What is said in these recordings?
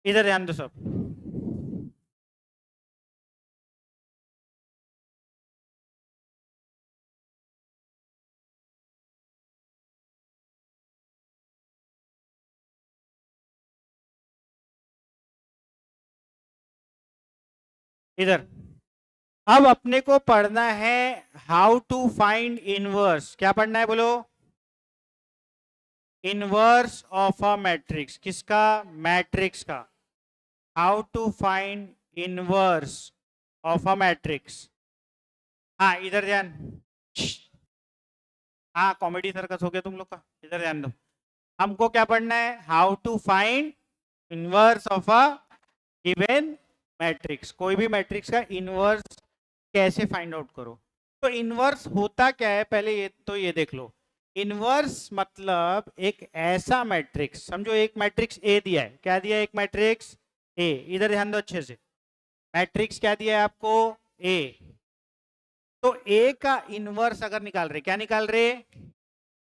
इधर ध्यान दो सब। इधर अब अपने को पढ़ना है हाउ टू फाइंड इनवर्स। क्या पढ़ना है बोलो? Inverse of a matrix. किसका? मैट्रिक्स का। How to find inverse of a matrix. हाँ इधर ध्यान। हाँ कॉमेडी सर्कस हो गया तुम लोग का। इधर ध्यान दो। हमको क्या पढ़ना है? How to find inverse of a given matrix. कोई भी मैट्रिक्स का इनवर्स कैसे फाइंड आउट करो। तो इनवर्स होता क्या है पहले ये तो ये देख लो। इनवर्स मतलब एक ऐसा मैट्रिक्स, समझो एक मैट्रिक्स ए दिया है। क्या दिया है? एक मैट्रिक्स ए। इधर ध्यान दो अच्छे से। मैट्रिक्स क्या दिया है आपको? ए। तो ए का इनवर्स अगर निकाल रहे, क्या निकाल रहे?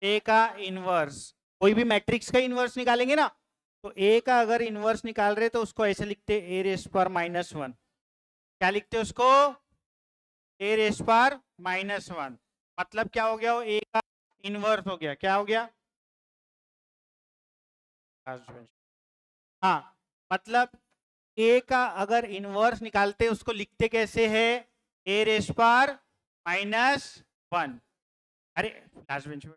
ए का इनवर्स। कोई भी मैट्रिक्स का इनवर्स निकालेंगे ना, तो ए का अगर इनवर्स निकाल रहे तो उसको ऐसे लिखते ए रेस पर -1। क्या लिखते उसको? ए रेस पर -1। मतलब क्या हो गया? वो ए का इनवर्स हो गया। क्या हो गया? हाँ मतलब ए का अगर इनवर्स निकालते उसको लिखते कैसे है? ए रेस पर -1। अरे लास्ट बेंच पे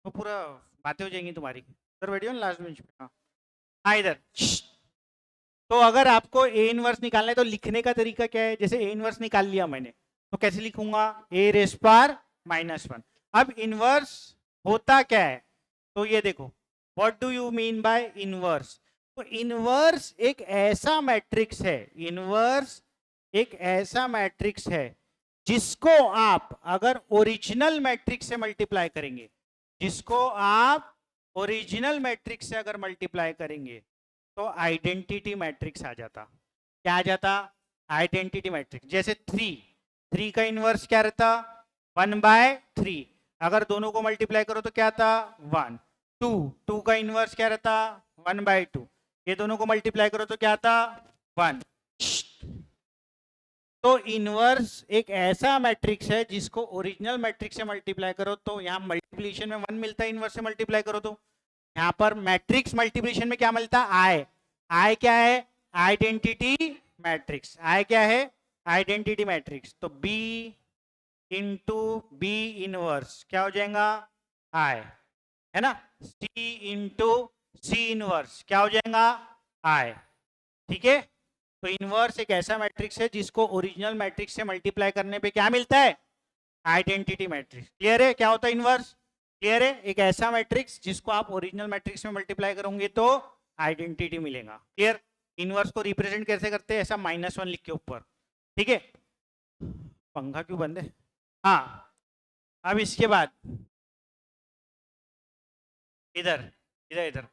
तो पूरा बातें हो जाएंगी तुम्हारी। इधर बैठियो ना लास्ट बेंच पे। हाँ हाँ इधर। तो अगर आपको ए इनवर्स निकालना है तो लिखने का तरीका क्या है? जैसे ए इनवर्स निकाल लिया मैंने तो कैसे लिखूंगा? ए रेस पर -1। अब इनवर्स होता क्या है? तो ये देखो, what do you mean by inverse? तो इनवर्स एक ऐसा मैट्रिक्स है, इनवर्स एक ऐसा मैट्रिक्स है जिसको आप अगर ओरिजिनल मैट्रिक्स से मल्टीप्लाई करेंगे, जिसको आप ओरिजिनल मैट्रिक्स से अगर मल्टीप्लाई करेंगे तो आइडेंटिटी मैट्रिक्स आ जाता। क्या आ जाता? Identity matrix. जैसे 3 का इनवर्स क्या रहता? 1/3। अगर दोनों को मल्टीप्लाई करो तो क्या आता? 1। 2 का इनवर्स क्या रहता? 1/2। ये दोनों को मल्टीप्लाई करो तो क्या आता? 1। तो इनवर्स एक ऐसा मैट्रिक्स है जिसको ओरिजिनल मैट्रिक्स से मल्टीप्लाई करो तो यहाँ मल्टीप्लिकेशन में 1 मिलता है, इनवर्स से मल्टीप्लाई करो तो यहाँ पर मैट्रिक्स मल्टीप्लिकेशन में क्या मिलता है? आई। आई क्या है? Identity matrix. आई क्या है? Identity matrix. तो बी इंटू बी इनवर्स क्या हो जाएगा? आई। है ना? सी इंटू सी इनवर्स क्या हो जाएगा? आई। ठीक है। तो इनवर्स एक ऐसा मैट्रिक्स है जिसको ओरिजिनल मैट्रिक्स से मल्टीप्लाई करने पे क्या मिलता है? Identity matrix. क्लियर है क्या होता है इनवर्स? क्लियर है? एक ऐसा मैट्रिक्स जिसको आप ओरिजिनल मैट्रिक्स में मल्टीप्लाई करोगे तो आइडेंटिटी मिलेगा। क्लियर? इनवर्स को रिप्रेजेंट कैसे करते हैं? ऐसा -1 लिख के ऊपर। ठीक है। पंखा क्यों बंद है? हाँ अब इसके बाद इधर इधर इधर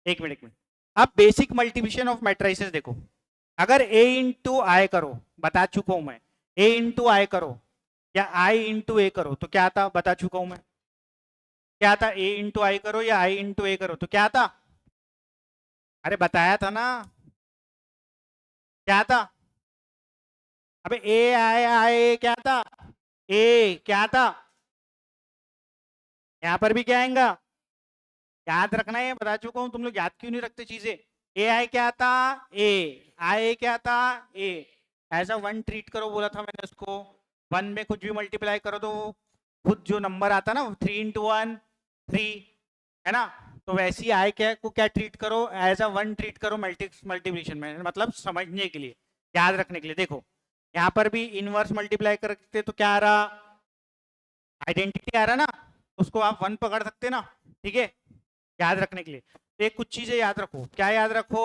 एक मिनट एक मिनट। अब बेसिक मल्टीप्लिकेशन ऑफ मैट्रिसेस देखो। अगर a इंटू आई करो, बता चुका हूं मैं। a इंटू आई करो या i इंटू ए करो तो क्या आता? बता चुका हूं मैं। क्या आता? a इंटू आई करो या i इंटू ए करो तो क्या आता? अरे बताया था ना। क्या था? अबे ए आई आई क्या था? ए क्या था? यहाँ पर भी क्या आएगा? याद रखना है, बता चुका हूँ। तुम लोग याद क्यों नहीं रखते चीजें? ए आई क्या था? ए आई क्या था? ए। ऐसा 1 ट्रीट करो बोला था मैंने उसको। 1 में कुछ भी मल्टीप्लाई करो तो खुद जो नंबर आता ना 3 इंटू 1 3। है ना? तो वैसे ही आई क्या को क्या ट्रीट करो? एज अ 1 ट्रीट करो मल्टीप्लिकेशन में, मतलब समझने के लिए, याद रखने के लिए। देखो यहाँ पर भी इनवर्स मल्टीप्लाई करते तो क्या आ रहा? आइडेंटिटी आ रहा ना। उसको आप 1 पकड़ सकते ना। ठीक है। याद रखने के लिए तो एक कुछ चीजें याद रखो। क्या याद रखो?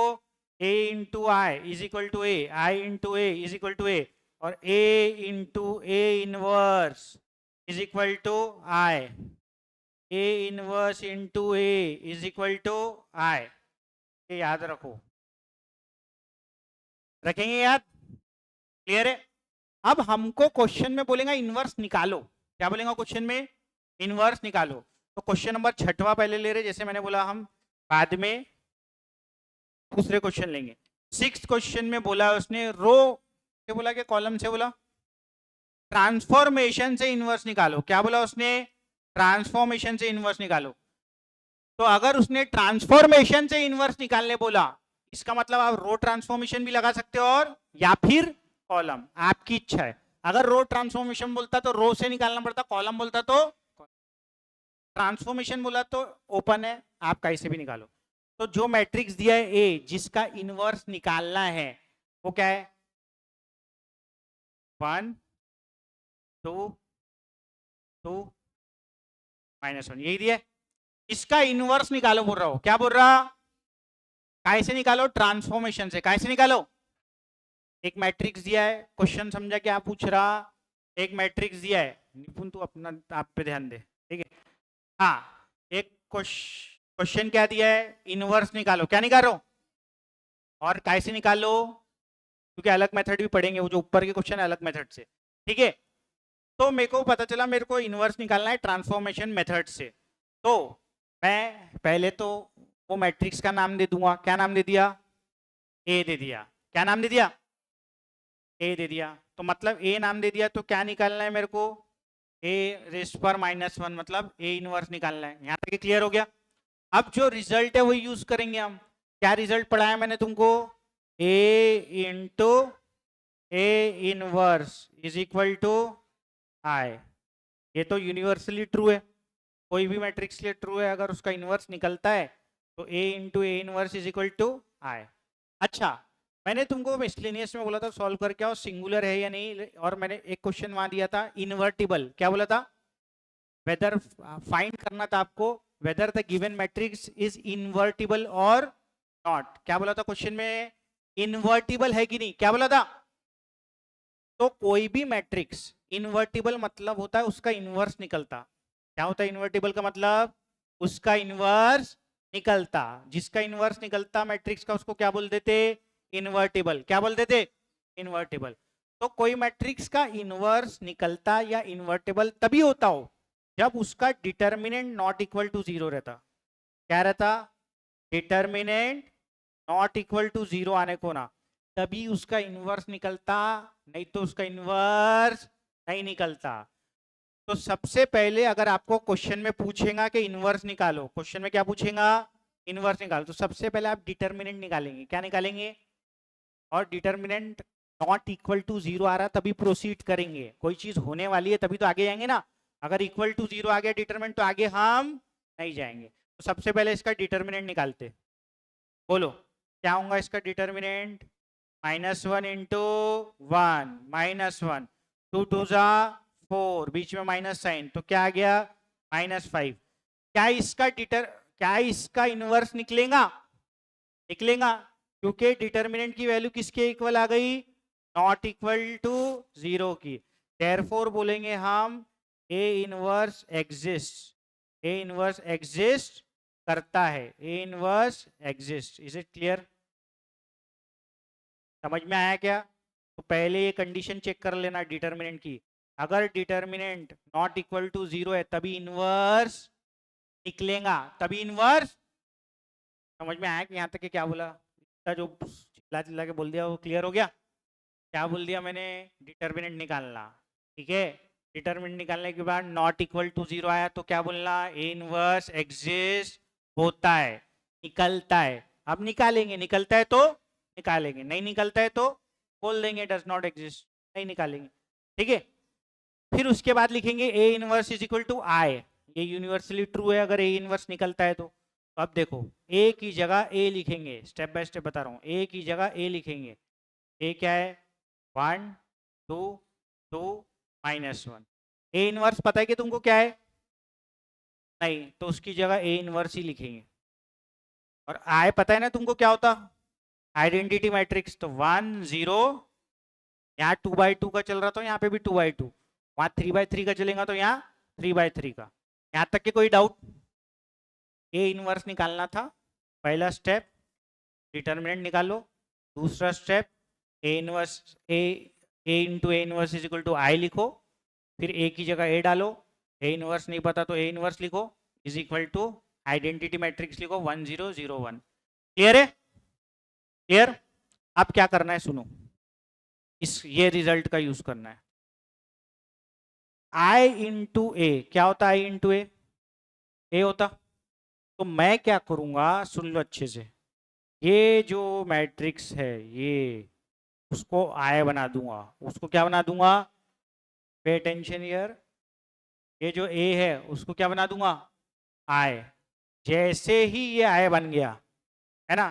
a into I is equal to A, I into A is equal to A, और a into A inverse is equal to I. A inverse into A is equal to I. ये याद रखो। रखेंगे याद? क्लियर है? अब हमको question में बोलेगा इनवर्स निकालो। क्या बोलेगा क्वेश्चन में? इनवर्स निकालो। तो क्वेश्चन नंबर 6वां पहले ले रहे, जैसे मैंने बोला हम बाद में दूसरे क्वेश्चन लेंगे। 6th क्वेश्चन में बोला उसने रो से बोला कि कॉलम से बोला ट्रांसफॉर्मेशन से इनवर्स निकालो। क्या बोला उसने? ट्रांसफॉर्मेशन से इनवर्स निकालो। तो अगर उसने ट्रांसफॉर्मेशन से इनवर्स निकालने बोला, इसका मतलब आप रो ट्रांसफॉर्मेशन भी लगा सकते हो और या फिर कॉलम, आपकी इच्छा है। अगर रो ट्रांसफॉर्मेशन बोलता तो रो से निकालना पड़ता, कॉलम बोलता तो ट्रांसफॉर्मेशन बोला तो ओपन है, आप कहीं से भी निकालो। तो जो मैट्रिक्स दिया है ए, जिसका इनवर्स निकालना है वो क्या है? 1 2 2 -1, यही दिया है। इसका इनवर्स निकालो बोल रहा हो। क्या बोल रहा? कैसे निकालो? ट्रांसफॉर्मेशन से। कैसे निकालो? एक मैट्रिक्स दिया है, क्वेश्चन समझा क्या पूछ रहा? एक मैट्रिक्स दिया है, निपुण तू अपना आप पे ध्यान दे, ठीक है? हाँ, एक क्वेश्चन क्या दिया है? इनवर्स निकालो। क्या निकालो? और कैसे निकालो? क्योंकि अलग मेथड भी पढ़ेंगे, वो जो ऊपर के क्वेश्चन है अलग मेथड से, ठीक है? तो मेरे को पता चला मेरे को इनवर्स निकालना है ट्रांसफॉर्मेशन मेथड से। तो मैं पहले तो वो मैट्रिक्स का नाम दे दूंगा। क्या नाम दे दिया? ए दे दिया। क्या नाम दे दिया? ए दे दिया। तो मतलब ए नाम दे दिया, तो क्या निकालना है मेरे को? ए रेस्ट पर -1, मतलब ए इनवर्स निकालना है। यहाँ तक क्लियर हो गया? अब जो रिजल्ट है वही यूज करेंगे हम। क्या रिजल्ट पढ़ाया मैंने तुमको? A into A inverse is equal to I. ये तो यूनिवर्सली ट्रू है, कोई भी मैट्रिक्स लिए ट्रू है। अगर उसका इनवर्स निकलता है तो A into A inverse is equal to I. अच्छा, मैंने तुमको मिसलेनियस में बोला था सॉल्व करके आओ सिंगुलर है या नहीं, और मैंने एक क्वेश्चन वहां दिया था इन्वर्टिबल। क्या बोला था? वेदर फाइंड करना था आपको, whether the given matrix is invertible और नॉट। क्या बोला था क्वेश्चन में? इन्वर्टिबल है कि नहीं। क्या बोला था? तो कोई भी मैट्रिक्स इन्वर्टिबल मतलब होता है उसका इनवर्स निकलता। क्या होता है इन्वर्टिबल का मतलब? उसका इनवर्स निकलता। जिसका इनवर्स निकलता मैट्रिक्स का उसको क्या बोल देते? इन्वर्टिबल। क्या बोल देते? इन्वर्टिबल। तो कोई मैट्रिक्स का इनवर्स निकलता या इन्वर्टिबल तभी होता हो जब उसका डिटर्मिनेंट नॉट इक्वल टू 0 रहता। क्या रहता? डिटर्मिनेंट नॉट इक्वल टू 0 आने को ना, तभी उसका इनवर्स निकलता, नहीं तो उसका इनवर्स नहीं निकलता। तो सबसे पहले अगर आपको क्वेश्चन में पूछेगा कि इनवर्स निकालो, क्वेश्चन में क्या पूछेगा? इनवर्स निकालो, तो सबसे पहले आप डिटर्मिनेंट निकालेंगे। क्या निकालेंगे? और डिटर्मिनेंट नॉट इक्वल टू 0 आ रहा तभी प्रोसीड करेंगे। कोई चीज होने वाली है तभी तो आगे जाएंगे ना। अगर इक्वल टू 0 आ गया डिटर्मिनेंट तो आगे हम नहीं जाएंगे। तो सबसे पहले इसका डिटर्मिनेंट निकालते। बोलो क्या होगा इसका डिटर्मिनेंट? -1 इंटू 1 -1, 2 2 जा 4, बीच में माइनस साइन, तो क्या आ गया? -5। क्या इसका इनवर्स निकलेगा? निकलेगा, क्योंकि डिटर्मिनेंट की वैल्यू किसके इक्वल आ गई? नॉट इक्वल टू 0 की। देयरफॉर बोलेंगे हम A inverse exist. A inverse exist करता है। A inverse exist. Is it clear? समझ में आया क्या? तो पहले ये कंडीशन चेक कर लेना डिटर्मिनेंट की। अगर डिटर्मिनेंट नॉट इक्वल टू 0 है तभी इनवर्स निकलेगा, तभी इनवर्स। समझ में आया कि यहाँ तक के क्या बोला? जो चिल्ला चिल्ला के बोल दिया वो क्लियर हो गया? क्या बोल दिया मैंने? डिटर्मिनेंट निकालना, ठीक है? डिटर्मिनेंट निकालने के बाद नॉट इक्वल टू 0 आया तो क्या बोलना? ए इनवर्स एग्जिस्ट होता है, निकलता है। अब निकालेंगे, निकलता है तो निकालेंगे, नहीं निकलता है तो बोल देंगे डज नॉट एग्जिस्ट, नहीं निकालेंगे, ठीक है? फिर उसके बाद लिखेंगे A inverse is equal to I. ये यूनिवर्सली ट्रू है अगर ए इनवर्स निकलता है तो। अब देखो ए की जगह ए लिखेंगे, स्टेप बाय स्टेप बता रहा हूँ। ए की जगह ए लिखेंगे। ए क्या है? 1 2 2 -1। ए इनवर्स पता है कि तुमको क्या है? नहीं, तो उसकी जगह ए इनवर्स ही लिखेंगे। और आई पता है ना तुमको क्या होता? Identity matrix. तो 1 0, यहाँ 2/2 का चल रहा था, यहाँ पे भी 2/2, वहां 3/3 का चलेगा तो यहाँ 3/3 का। यहाँ तक के कोई डाउट? ए इनवर्स निकालना था, पहला स्टेप डिटर्मिनेंट निकालो। दूसरा step A inverse A into A inverse is equal to I लिखो। फिर ए की जगह ए डालो। ए इनवर्स नहीं पता तो ए इनवर्स लिखो, is equal to identity matrix लिखो 1 0 0 1। क्लियर है? क्लियर? अब क्या करना है सुनो, ये रिजल्ट का यूज करना है। आई इंटू ए, क्या होता है आई इंटू ए होता। तो मैं क्या करूंगा, सुन लो अच्छे से, ये जो मैट्रिक्स है ये, उसको आई बना दूंगा। उसको क्या बना दूंगा, पे अटेंशन हियर, ये जो ए है उसको क्या बना दूंगा, आई। जैसे ही ये आई बन गया, है ना,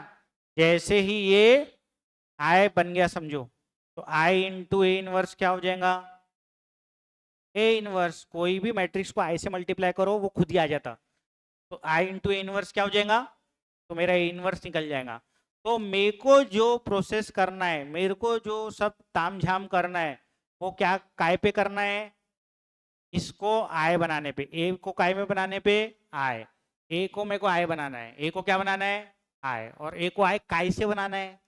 जैसे ही ये आई बन गया समझो, तो आई इंटू ए इनवर्स क्या हो जाएगा, ए इनवर्स। कोई भी मैट्रिक्स को आई से मल्टीप्लाई करो वो खुद ही आ जाता। तो आई इंटू ए इनवर्स क्या हो जाएगा, तो मेरा ए इनवर्स निकल जाएगा। तो मेरे को जो प्रोसेस करना है, मेरे को जो सब तामझाम करना है, वो क्या काय पे करना है, इसको आई बनाने पे, ए को काय में बनाने पे आई, ए को मेरे को आई बनाना है, ए को क्या बनाना है आई, और ए को आई काय से बनाना है,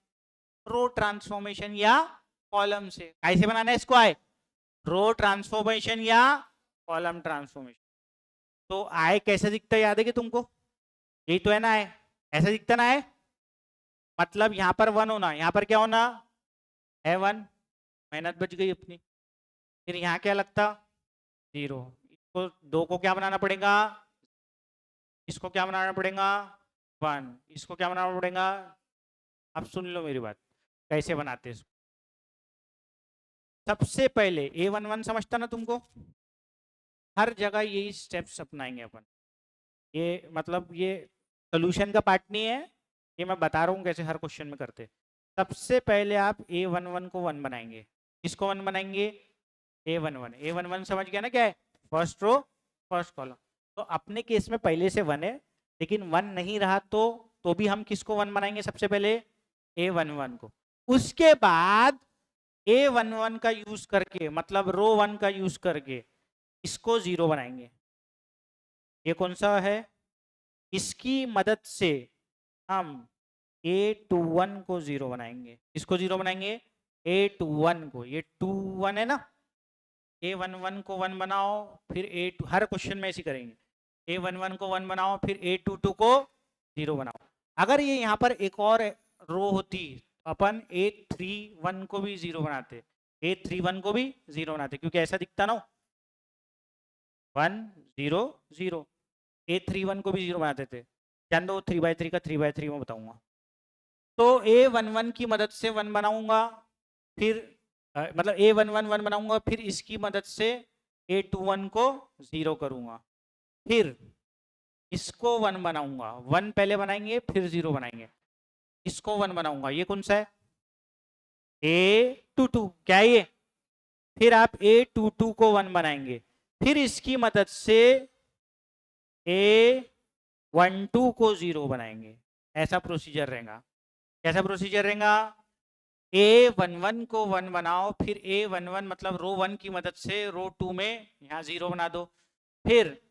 रो ट्रांसफॉर्मेशन या कॉलम से। काय से बनाना है इसको आई, रो ट्रांसफॉर्मेशन या कॉलम ट्रांसफॉर्मेशन। तो आई कैसे दिखता है याद है कि तुमको, यही तो है ना आई, ऐसा दिखता ना है, मतलब यहाँ पर वन होना, यहाँ पर क्या होना है वन, मेहनत बच गई अपनी। फिर यहाँ क्या लगता जीरो, इसको दो को क्या बनाना पड़ेगा, इसको क्या बनाना पड़ेगा वन, इसको क्या बनाना पड़ेगा। अब सुन लो मेरी बात, कैसे बनाते हैं इसको। सबसे पहले A11 समझता ना तुमको, हर जगह यही स्टेप्स अपनाएंगे अपन। ये मतलब ये सोल्यूशन का पार्ट नहीं है, ये मैं बता रहा हूँ कैसे हर क्वेश्चन में करते। सबसे पहले आप A11 को वन बनाएंगे, किसको वन बनाएंगे, A11 समझ गया ना क्या है, फर्स्ट रो फर्स्ट कॉलम। तो अपने केस में पहले से वन है, लेकिन वन नहीं रहा तो भी हम किसको वन बनाएंगे, सबसे पहले A11 को। उसके बाद A11 का यूज करके, मतलब रो वन का यूज करके इसको जीरो बनाएंगे। ये कौन सा है, इसकी मदद से हम A21 को जीरो बनाएंगे। इसको जीरो बनाएंगे A21 को, ये 21 है ना, A11 को वन बनाओ, फिर A2, हर क्वेश्चन में ऐसे करेंगे, A11 को वन बनाओ, फिर A22 को जीरो बनाओ। अगर ये यहाँ पर एक और रो होती, अपन A31 को भी जीरो बनाते, A31 को भी जीरो बनाते, क्योंकि ऐसा दिखता ना 1 0 0, A31 को भी जीरो बनाते थे। जान दो 3/3 का 3/3 में बताऊंगा। तो A11 की मदद से वन बनाऊंगा, फिर मतलब A11 वन बनाऊंगा, फिर इसकी मदद से A21 को जीरो करूंगा, फिर इसको वन बनाऊंगा, वन पहले बनाएंगे फिर जीरो बनाएंगे, इसको वन बनाऊंगा, ये कौन सा है A22, क्या है ये, फिर आप A22 को वन बनाएंगे, फिर इसकी मदद से A12 को जीरो बनाएंगे। ऐसा प्रोसीजर रहेगा। कैसा प्रोसीजर रहेगा, A11 को वन बनाओ, फिर A11 मतलब रो वन की मदद से रो टू में यहाँ जीरो बना दो, फिर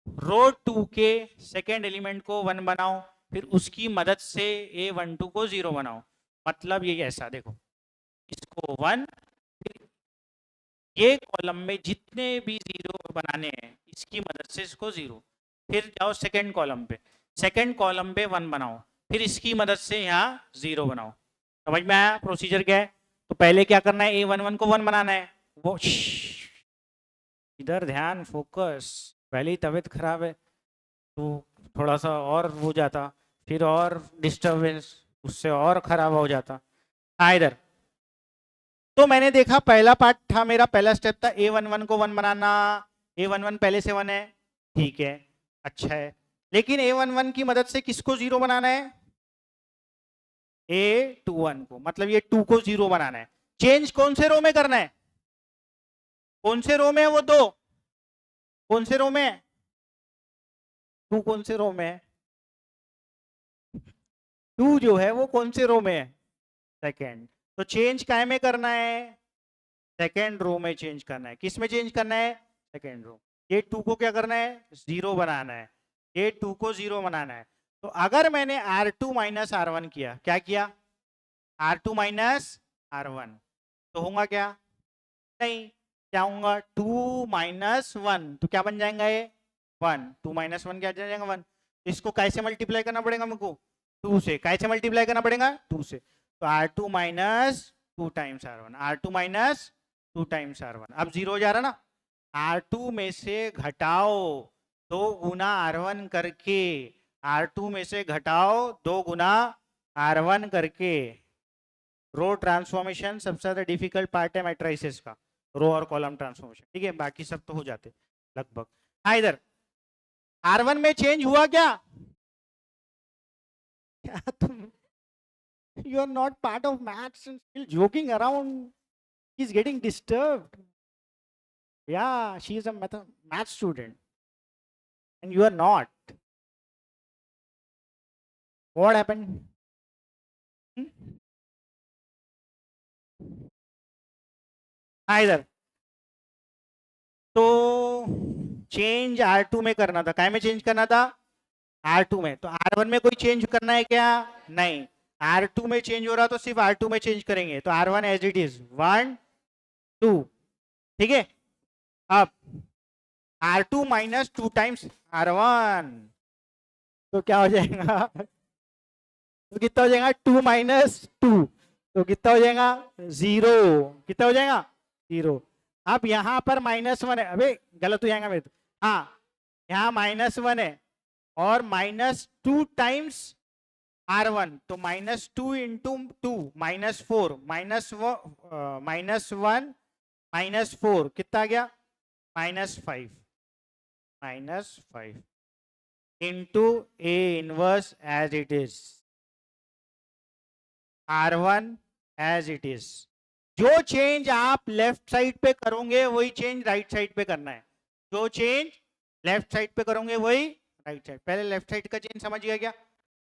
रो टू के सेकेंड एलिमेंट को वन बनाओ, फिर उसकी मदद से A12 को जीरो बनाओ। मतलब ये ऐसा देखो, इसको वन, फिर ये कॉलम में जितने भी जीरो बनाने हैं इसकी मदद से इसको जीरो, फिर जाओ सेकेंड कॉलम पे, सेकेंड कॉलम पे वन बनाओ, फिर इसकी मदद से यहाँ जीरो बनाओ। समझ में आया प्रोसीजर क्या है। तो पहले क्या करना है, A11 को वन बनाना है, वो इधर ध्यान फोकस, पहले ही तबीयत खराब है तो थोड़ा सा और हो जाता, फिर और डिस्टरबेंस, उससे और खराब हो जाता। हाँ इधर तो मैंने देखा पहला पार्ट था मेरा, पहला स्टेप था A11 को वन बनाना, A11 पहले से वन है, ठीक है अच्छा है, लेकिन A11 की मदद से किसको जीरो बनाना है, A21 को, मतलब ये 2 को जीरो बनाना है। चेंज कौन से रो में करना है, कौन से रो में है वो दो, कौन से रो में है 2, कौन से रो में है 2 जो है वो कौन से रो में है, सेकेंड। तो चेंज काय में करना है, सेकेंड रो में चेंज करना है। किस में चेंज करना है, सेकेंड रो। ये 2 को क्या करना है, जीरो बनाना है, ये 2 को जीरो बनाना है। तो अगर मैंने R2 माइनस R1 किया, क्या किया, R2 माइनस R1, तो होगा क्या, नहीं, क्या होगा 2 माइनस 1, तो क्या बन जाएगा ये 1, 2 माइनस 1 क्या जाएगा 1। इसको कैसे मल्टीप्लाई करना पड़ेगा मेरे को, 2 से, काय से मल्टीप्लाई करना पड़ेगा 2 से, तो R2 minus 2 times R1, R2 minus 2 times R1, अब 0 हो जा रहा ना, R2 में से घटाओ 2 गुना R1 करके, R2 में से घटाओ 2 गुना R1 करके। रो ट्रांसफॉर्मेशन सबसे ज्यादा डिफिकल्ट पार्ट है मैट्रिसेस का, रो और कॉलम ट्रांसफॉर्मेशन, ठीक है, बाकी सब तो हो जाते लगभग। हाँ इधर R1 में चेंज हुआ क्या? क्या तुम, you are not part of maths and still joking around, he's getting disturbed. Yeah, she is a math student and you are not. What happened? Hmm? हाँ इधर तो चेंज R2 में करना था, काय में चेंज करना था? R2 में, तो R1 में कोई चेंज करना है क्या? नहीं, R2 में चेंज हो रहा तो सिर्फ R2 में चेंज करेंगे, तो R1 एज इट इज 1 2, ठीक है। अब R2 माइनस 2 टाइम्स R1, तो क्या हो जाएगा? तो कितना हो जाएगा 2 माइनस 2, तो कितना हो जाएगा 0, कितना हो जाएगा 0। अब यहां पर -1 है, अबे गलत हो जाएगा मेरे तो, हाँ यहाँ -1 है और -2 टाइम्स R1, तो -2 इंटू 2 -4, -1 -4 कितना आ गया -5, -5 into A inverse as it is, R1 as it is. जो चेंज आप लेफ्ट साइड पे करोगे वही चेंज राइट साइड पे करना है, जो चेंज लेफ्ट साइड पे करोगे वही राइट साइड। पहले लेफ्ट साइड का चेंज समझ गया क्या?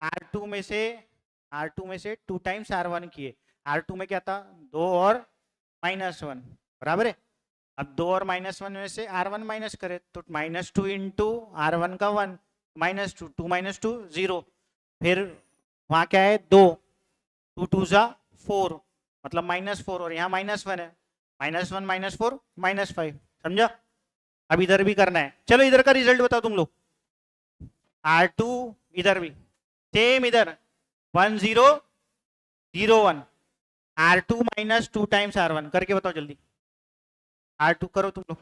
R2 में से, R2 में से 2 टाइम्स R1 किए, R2 में क्या था 2 और -1 बराबर है। अब 2 और -1 में से R1 माइनस करे तो -2 इंटू R1 का 1, -2 2 -2 0, फिर वहां क्या है 2, 2 2 जा 4, मतलब -4, और यहाँ -1 है, -1 -4 -5, समझा? अब इधर भी करना है, चलो इधर का रिजल्ट बताओ तुम लोग। R2 इधर भी सेम, इधर 1 0 0 1, R2 माइनस 2 टाइम्स R1 करके बताओ जल्दी। R2 करो तुम लोग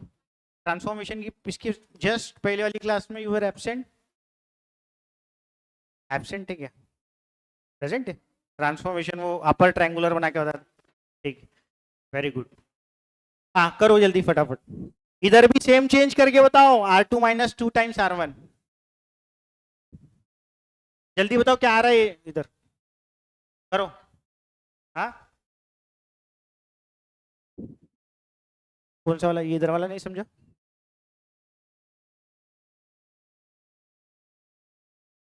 ट्रांसफॉर्मेशन की, इसकी जस्ट पहले वाली क्लास में यू वर एब्सेंट, एब्सेंट है क्या? प्रेजेंट है। ट्रांसफॉर्मेशन वो अपर ट्रायंगुलर बना के बता, ठीक, वेरी गुड। हाँ करो जल्दी फटाफट, इधर भी सेम चेंज करके बताओ, R2 माइनस 2 टाइम्स R1, जल्दी बताओ क्या आ रहा है इधर, करो। हाँ कौन सा वाला, ये इधर वाला नहीं समझा?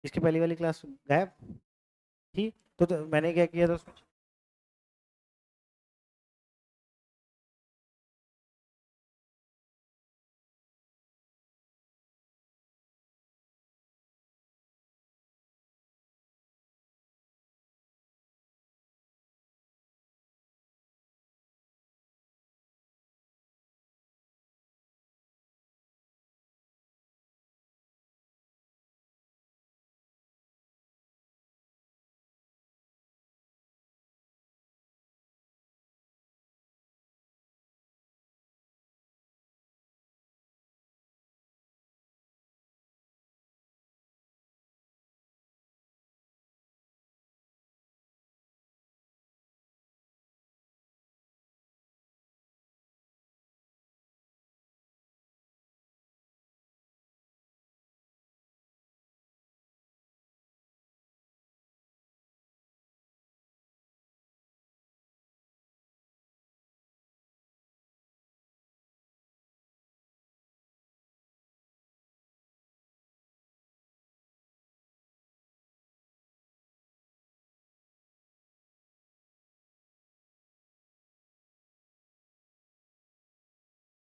इसकी पहली वाली क्लास गायब थी, तो मैंने क्या किया था उसमें?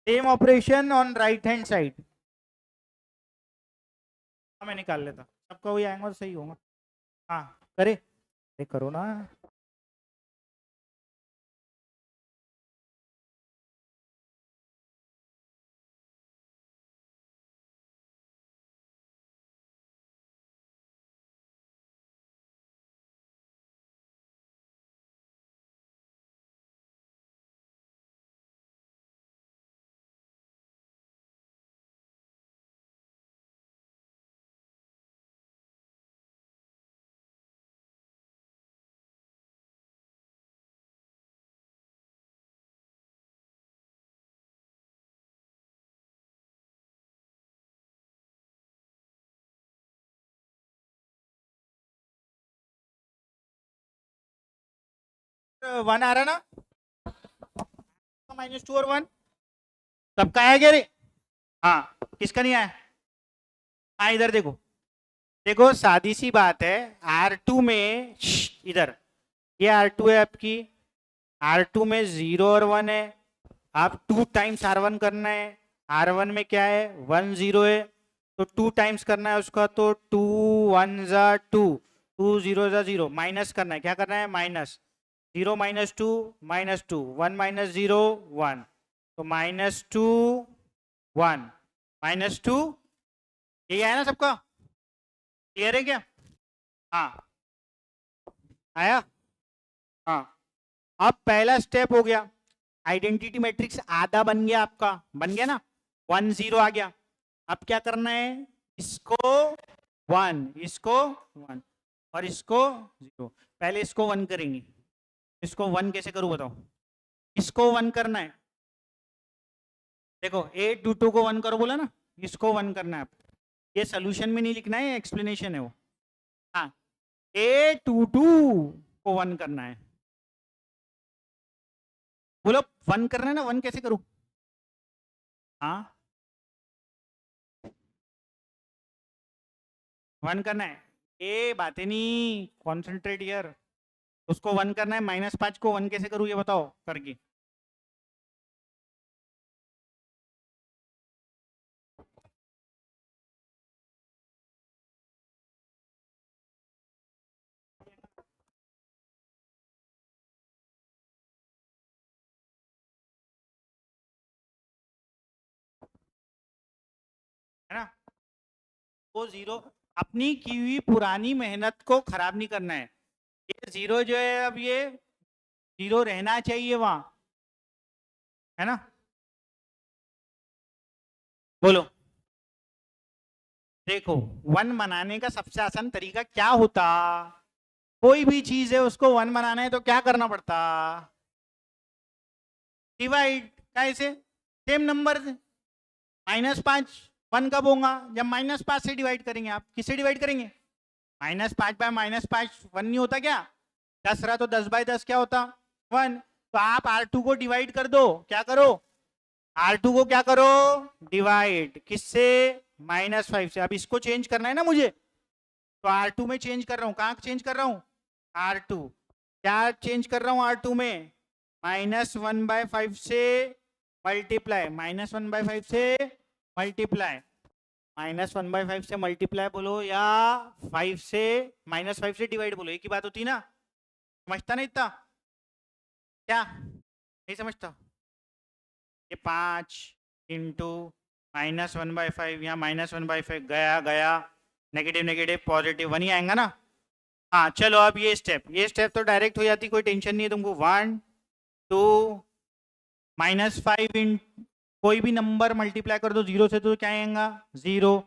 Same operation on right hand side, मैं निकाल लेता, सबका वही आएगा तो सही होगा। हाँ करे, करो ना। वन आ रहा ना, -2 और 1 सबका आया क्या रे? हाँ, किसका नहीं आया? हाँ इधर देखो, देखो सादी सी बात है, R2 में इधर ये R2 है आपकी, R2 में 0 और 1 है, आप 2 टाइम्स R1 करना है, R1 में क्या है 1 0 है, तो 2 टाइम्स करना है उसका, तो 2 1 जा 2, 2 0 जा 0, माइनस करना है, क्या करना है माइनस, 0 -2 -2, 1 -0 1, तो -2 1 -2, यही आया ना सबका, क्लियर है क्या? हाँ आया, हाँ अब पहला स्टेप हो गया, आइडेंटिटी मैट्रिक्स आधा बन गया आपका, बन गया ना, 1 0 आ गया, अब क्या करना है, इसको 1, इसको 1 और इसको 0, पहले इसको 1 करेंगे, इसको 1 कैसे करूं बताओ, इसको 1 करना है, देखो 8 2 2 को 1 करो बोला ना, इसको 1 करना है, आप ये सोल्यूशन में नहीं लिखना है, एक्सप्लेनेशन है वो, हाँ 8 2 2 को 1 करना है, बोलो 1 करना है ना, 1 कैसे करूं, हाँ 1 करना है, ये बातें नहीं, कॉन्सेंट्रेट यार, उसको 1 करना है, -5 को 1 कैसे करूं ये बताओ करके, है ना, वो 0, अपनी की हुई पुरानी मेहनत को खराब नहीं करना है, ये 0 जो है अब ये 0 रहना चाहिए वहां, है ना, बोलो, देखो 1 बनाने का सबसे आसान तरीका क्या होता, कोई भी चीज है उसको 1 बनाना है तो क्या करना पड़ता, डिवाइड, कैसे, सेम नंबर -5 1 कब होगा, जब -5 से डिवाइड करेंगे, आप किससे डिवाइड करेंगे, -5 बाय -5 1 नहीं होता क्या, 10 रहा तो 10 बाय 10 क्या होता 1, तो आप R2 को डिवाइड कर दो, क्या करो, R2 को क्या करो, डिवाइड किससे, -5 से, अब इसको चेंज करना है ना मुझे, तो R2 में चेंज कर रहा हूं, कहां चेंज कर रहा हूं, R2, क्या चेंज कर रहा हूं R2 में, -1/5 से मल्टीप्लाई, -1/5 से मल्टीप्लाई, -1/5 से मल्टीप्लाई बोलो या 5 से -5 से डिवाइड बोलो, एक ही बात होती है ना, समझता नहीं इतना, क्या नहीं समझता, ये 5 इंटू -1/5, यहाँ -1/5 गया गया, नेगेटिव नेगेटिव पॉजिटिव 1 ही आएगा ना, हाँ चलो अब ये स्टेप तो डायरेक्ट हो जाती, कोई टेंशन नहीं है तुमको, 1 2 -5 इन कोई भी नंबर मल्टीप्लाई कर दो 0 से तो क्या आएगा 0,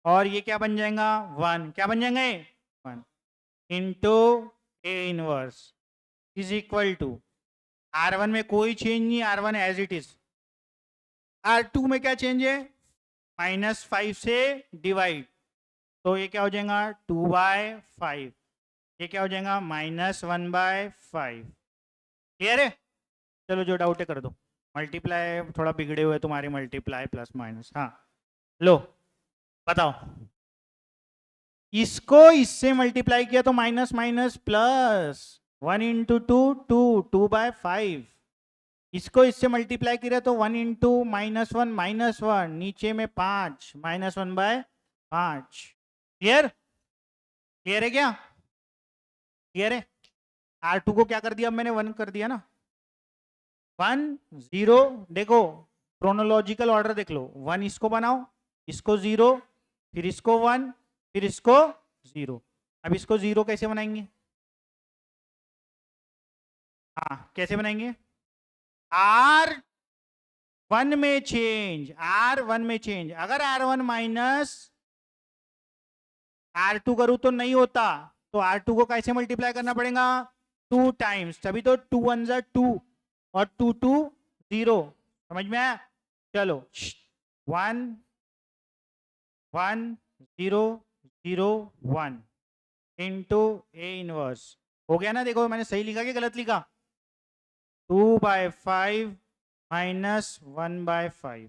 और ये क्या बन जाएगा 1, क्या बन जाएंगे 1 into A inverse is equal to, R1 में कोई चेंज नहीं, R1 as it is, R2 में क्या चेंज है, -5 से डिवाइड, तो ये क्या हो जाएगा 2/5, ये क्या हो जाएगा -1/5, क्लियर है, चलो जो डाउट है कर दो, मल्टीप्लाई थोड़ा बिगड़े हुए तुम्हारे, मल्टीप्लाई प्लस माइनस, हाँ लो बताओ, इसको इससे मल्टीप्लाई किया तो माइनस माइनस प्लस, 1 इंटू 2 2 2/5, इसको इससे मल्टीप्लाई किया तो 1 इंटू -1 -1, नीचे में 5 -1/5, क्लियर, क्लियर है क्या, क्लियर है, R2 को क्या कर दिया, अब मैंने 1 कर दिया ना, 1 0, देखो क्रोनोलॉजिकल ऑर्डर देख लो, 1 इसको बनाओ, इसको 0, फिर इसको 1, फिर इसको 0, अब इसको 0 कैसे बनाएंगे, हाँ कैसे बनाएंगे, R1 में चेंज, R1 में चेंज, अगर R1 माइनस R2 करूं तो नहीं होता, तो R2 को कैसे मल्टीप्लाई करना पड़ेगा 2 टाइम्स, तभी तो 2 1 जा 2 और 2 2 0, समझ में आया, चलो 1 1 0 0 1 इंटू ए इनवर्स, हो गया ना, देखो मैंने सही लिखा कि गलत लिखा, 2/5 माइनस 1/5।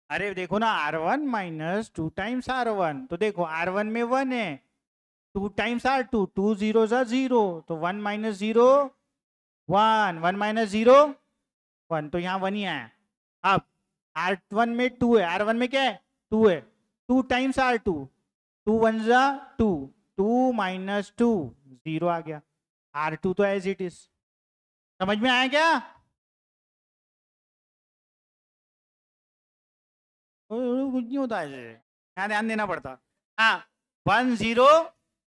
अरे देखो ना, R1 माइनस 2 टाइम्स R1, तो देखो R1 में 1 है, 2 टाइम्स R2, 2 जीरो जा 0, तो 1 माइनस 0 1, 1 माइनस 0 1, तो यहाँ 1 ही आया। अब R1 में 2 है, R1 में क्या है 2 है, 2 टाइम्स R2, 2 1 जा 2, 2 माइनस 2 0 आ गया। R2 तो एज इट इज। समझ में आया क्या? कुछ नहीं होता ऐसे, यहाँ ध्यान देना पड़ता। हाँ, 1 0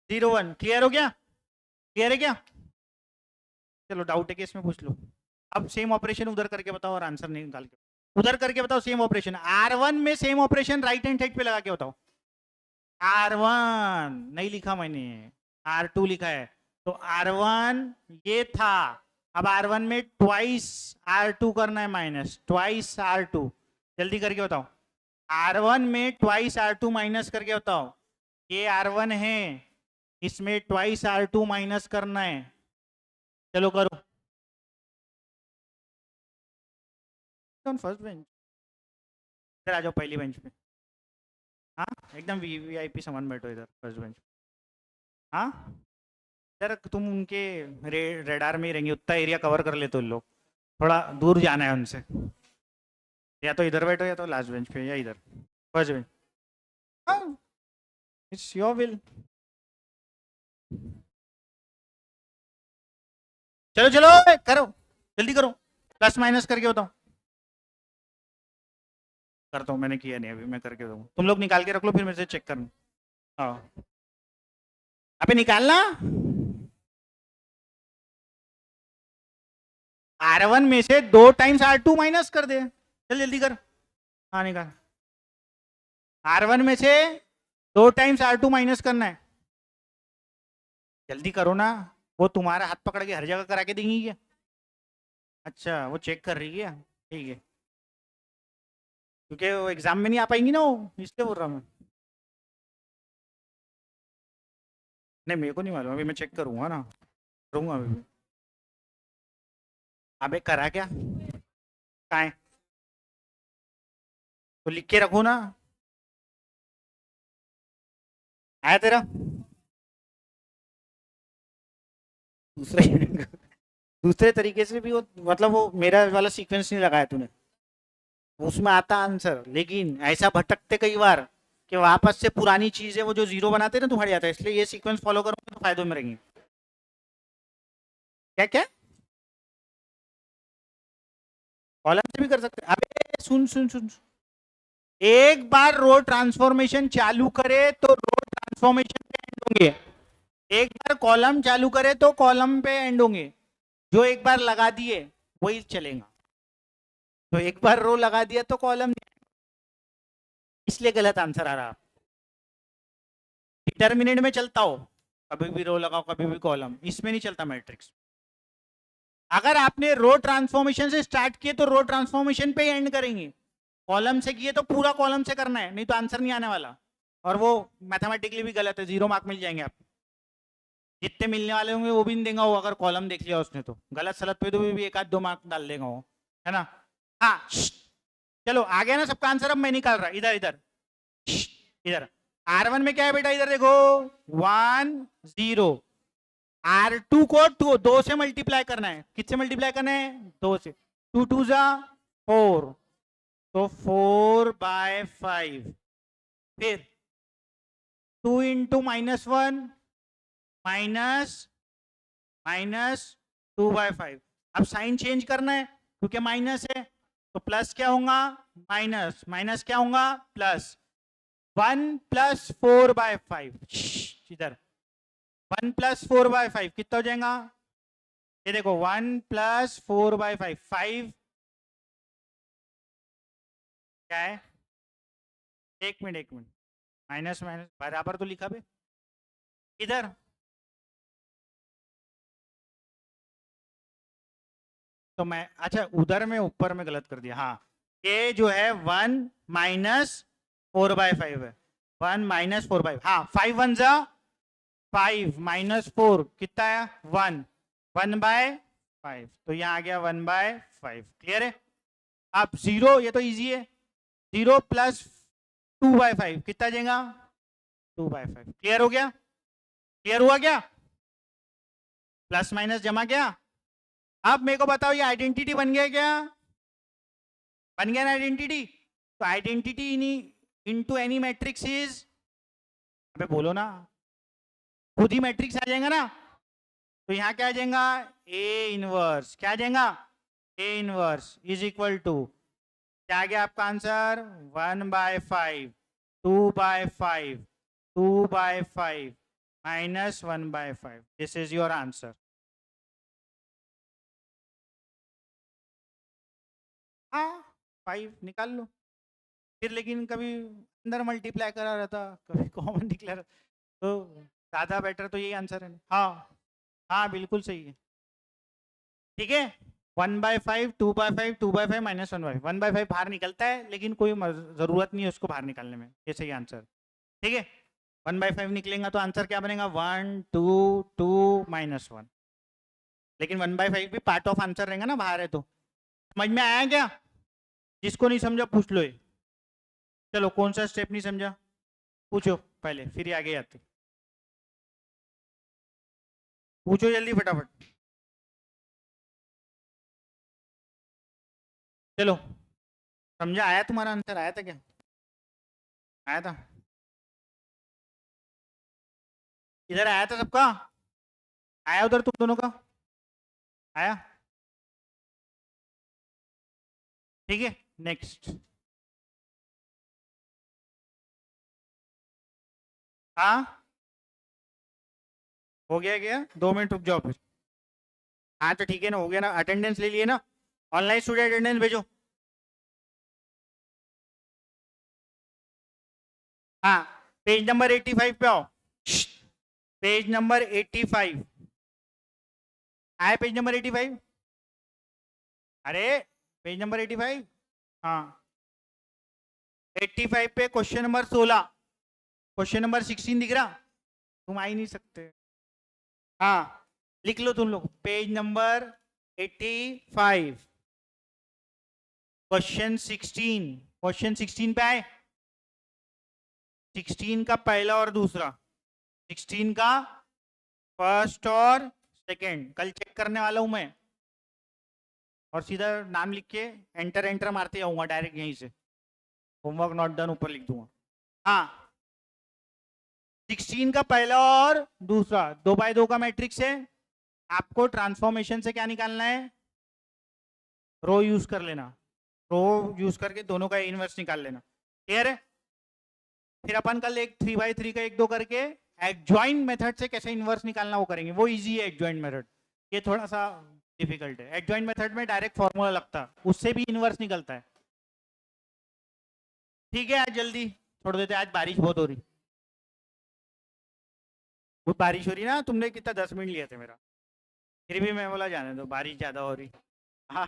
0 1 क्लियर हो गया? क्लियर है क्या? चलो डाउट है कि इसमें पूछ लो। अब सेम ऑपरेशन उधर करके बताओ और आंसर नहीं निकाल के, उधर करके बताओ सेम ऑपरेशन। R1 में same operation right hand side पे लगा के बताओ। R1 नहीं लिखा मैंने, R2 लिखा है, तो R1 ये था। अब R1 में ट्वाइस R2 करना है, माइनस ट्वाइस R2। जल्दी करके बताओ, R1 में ट्वाइस R2 माइनस करके बताओ। ये R1 है, इसमें ट्वाइस R2 माइनस करना है। चलो करो। फर्स्ट बेंच, इधर आ जाओ पहली बेंच पे। हाँ, एकदम वीआईपी सामान बैठो इधर फर्स्ट बेंच। हाँ, इधर तुम उनके रेडार में ही रहेंगे, उतना एरिया कवर कर लेते हो लोग, थोड़ा दूर जाना है उनसे। या तो इधर बैठो या तो लास्ट बेंच पे या इधर फर्स्ट बेंच। हाँ, इट्स योर विल। चलो चलो करो, जल्दी करो, प्लस माइनस करके बताओ। करता हूँ, मैंने किया नहीं अभी, मैं करके दूँ, तुम लोग निकाल के रख लो, फिर मेरे से चेक करना। हाँ, अबे निकालना। R1 में से 2 टाइम्स R2 माइनस कर दे, चल जल्दी कर। हाँ निकाल। R1 में से 2 टाइम्स R2 माइनस करना है, जल्दी करो ना। वो तुम्हारा हाथ पकड़ के हर जगह करा के देंगी क्या? अच्छा, वो चेक कर रही है, ठीक है, क्योंकि वो एग्जाम में नहीं आ पाएंगी ना, वो इसलिए बोल रहा हूँ मैं। नहीं मेरे को नहीं मालूम, अभी मैं चेक करूंगा ना, करूंगा अभी। अबे करा क्या, कहाँ है? तो लिख के रखो ना। आया तेरा दूसरे दूसरे तरीके से भी वो, मतलब वो मेरा वाला सीक्वेंस नहीं लगाया तूने, उसमें आता आंसर, लेकिन ऐसा भटकते कई बार कि वापस से पुरानी चीज है वो जो जीरो बनाते हैं ना तुम्हारे आता है, इसलिए ये सीक्वेंस फॉलो करोगे तो फायदों में रहेंगे। क्या क्या? कॉलम से भी कर सकते हैं। अबे सुन सुन सुन, एक बार रो ट्रांसफॉर्मेशन चालू करे तो रो ट्रांसफॉर्मेशन पे एंड होंगे, एक बार कॉलम चालू करे तो कॉलम पे एंड होंगे। जो एक बार लगा दिए वही चलेगा, तो एक बार रो लगा दिया तो कॉलम, इसलिए गलत आंसर आ रहा। डिटर्मिनेंट में चलता हो, कभी भी रो लगाओ कभी भी कॉलम, इसमें नहीं चलता मैट्रिक्स। अगर आपने रो ट्रांसफॉर्मेशन से स्टार्ट किए तो रो ट्रांसफॉर्मेशन पे ही एंड करेंगे, कॉलम से किए तो पूरा कॉलम से करना है, नहीं तो आंसर नहीं आने वाला। और वो मैथमेटिकली भी गलत है, 0 मार्क मिल जाएंगे आप, जितने मिलने वाले होंगे वो भी नहीं देगा वो, अगर कॉलम देख लिया उसने तो गलत सलत पे तो भी 1 आध 2 मार्क डाल देगा वो, है ना। हाँ चलो आ गया ना सबका आंसर, अब मैं निकाल रहा, इधर इधर इधर। R1 में क्या है बेटा, इधर देखो 1 0, R2 को 2 से मल्टीप्लाई करना है, किससे मल्टीप्लाई करना है 2 से, 2 2 जा 4, तो 4/5, फिर 2 इंटू -1 माइनस माइनस 2/5। अब साइन चेंज करना है क्योंकि माइनस है, तो प्लस क्या होगा, माइनस माइनस क्या होगा प्लस, 1 + 4/5, इधर 1 + 4/5 कितना हो जाएगा, ये देखो 1 + 4/5, 5 क्या है, एक मिनट माइनस माइनस बराबर तो लिखा बे इधर, तो मैं अच्छा उधर में ऊपर में गलत कर दिया। हाँ, ये जो है 1 - 4/5 है, 1 - 4/5, हाँ 5 1 जा 5 -4 कितना है 1, 1/5 5, तो यहाँ आ गया 1/5। क्लियर है? अब 0, ये तो इजी है, 0 प्लस 2/5 कितना देगा? 2/5। क्लियर हो गया? क्लियर हुआ क्या? प्लस माइनस जमा क्या? अब मेरे को बताओ, ये आइडेंटिटी बन गया क्या? बन गया ना आइडेंटिटी? तो identity into any matrix is, अबे बोलो ना, खुद ही मैट्रिक्स आ जाएगा ना। तो यहाँ क्या आ जाएगा? A inverse. क्या आ जाएगा? A inverse is equal to, क्या आ गया आपका answer? 1/5, 2/5, 2/5 minus 1/5। This is your answer. हाँ, 5 निकाल लो फिर, लेकिन कभी अंदर मल्टीप्लाई करा रहता, कभी कॉमन निकला रहता, तो ज़्यादा बेटर तो यही आंसर है ना। हाँ हाँ, बिल्कुल सही है। ठीक है, 1/5, 2/5, 2/5 माइनस 1/5, 1/5 बाहर निकलता है, लेकिन कोई ज़रूरत नहीं है उसको बाहर निकालने में, ये सही आंसर। ठीक है, 1/5 निकलेगा तो आंसर क्या बनेगा? 1, 2, 2 माइनस 1। लेकिन 1/5 भी पार्ट ऑफ आंसर रहेगा ना, बाहर है तो। समझ में आया क्या? जिसको नहीं समझा पूछ लो। ये चलो, कौन सा स्टेप नहीं समझा पूछो पहले, फिर ही आगे आते। पूछो जल्दी फटाफट। चलो, समझा? आया तुम्हारा आंसर? आया था क्या? आया था? इधर आया था सबका? आया उधर तुम दोनों का? आया? ठीक है, नेक्स्ट। हाँ, हो गया क्या? 2 मिनट रुक जाओ फिर। हाँ तो ठीक है ना, हो गया ना? अटेंडेंस ले लिए ना? ऑनलाइन स्टूडेंट अटेंडेंस भेजो। हाँ, पेज नंबर 85 पे आओ। पेज नंबर 85 आए? Page number 85? अरे, पेज नंबर 85। हाँ, 85 पे क्वेश्चन नंबर 16, क्वेश्चन नंबर 16 दिख रहा? तुम आ ही नहीं सकते। हाँ, लिख लो तुम लोग, पेज नंबर 85, क्वेश्चन 16। क्वेश्चन 16 पे आए? 16 का पहला और दूसरा, 16 का फर्स्ट और सेकंड कल चेक करने वाला हूं मैं, और सीधा नाम लिख के एंटर एंटर मारते जाऊंगा डायरेक्ट यहीं से। होमवर्क नॉट डन ऊपर लिख दूंगा। हाँ, 16 का पहला और दूसरा 2x2 का मैट्रिक्स है। आपको ट्रांसफॉर्मेशन से क्या निकालना है? रो यूज कर लेना, रो यूज करके दोनों का इनवर्स निकाल लेना। क्लियर है? फिर अपन कल एक 3x3 का 1, 2 करके एडजॉइंट मेथड से कैसे इनवर्स निकालना वो करेंगे। वो इजी है एडजॉइंट मेथड, ये थोड़ा सा डिफिकल्ट है। एडजॉइंट मेथड में डायरेक्ट फॉर्मूला लगता है, उससे भी इनवर्स निकलता है। ठीक है, आज जल्दी छोड़ देते, आज बारिश बहुत हो रही। बहुत बारिश हो रही ना, तुमने कितना 10 मिनट लिए थे मेरा, फिर भी मैं बोला जाने दो, बारिश ज्यादा हो रही। हाँ,